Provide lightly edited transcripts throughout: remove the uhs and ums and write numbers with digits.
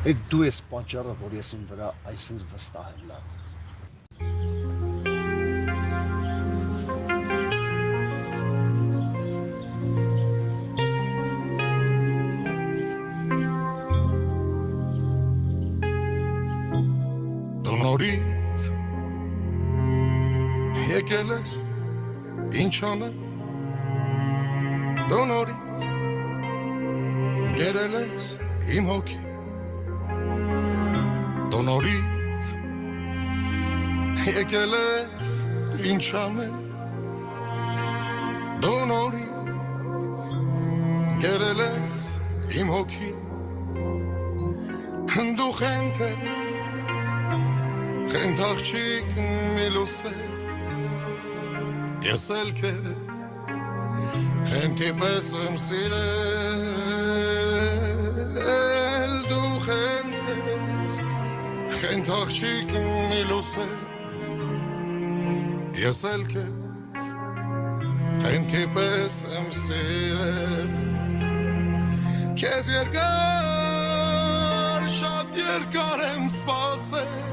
Այդ դու ես պատճառը, որ ես իմ վրա այսինչ վստահ եմ լավ։ Նորից եկել ես ինչ անեմ դու նորից գերել ես իմ հոգի դու նորից եկել ես ինչ անեմ դու նորից գերել ես իմ հոգի դու խենթ ես Խենթ աղջիկ մի լուսե Ես էլ քեզ խենթի պես եմ սիրել Դու խենթ ես Խենթ աղջիկ մի լուսե Ես էլ քեզ խենթի պես եմ սիրել Քեզ երկար շատ երկար եմ սպասել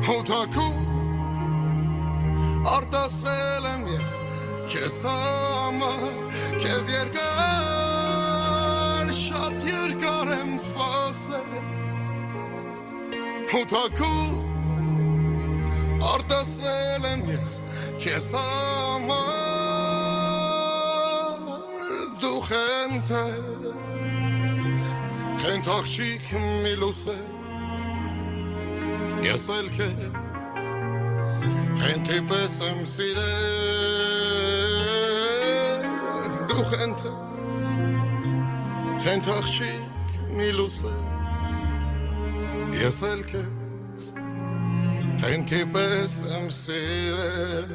Հոթակում արտասվել եմ ես Քեզ համար Քեզ երկար շատ երկար եմ սպասել Հոթակում արտասվել եմ ես Քեզ համար Դու խենթ ես Խենթ աղջիկ մի լուսե Ես էլ քեզ խենթի պես եմ սիրել Դու խենթ ես Խենթ աղջիկ մի լուսե Ես էլ քեզ խենթի պես եմ սիրել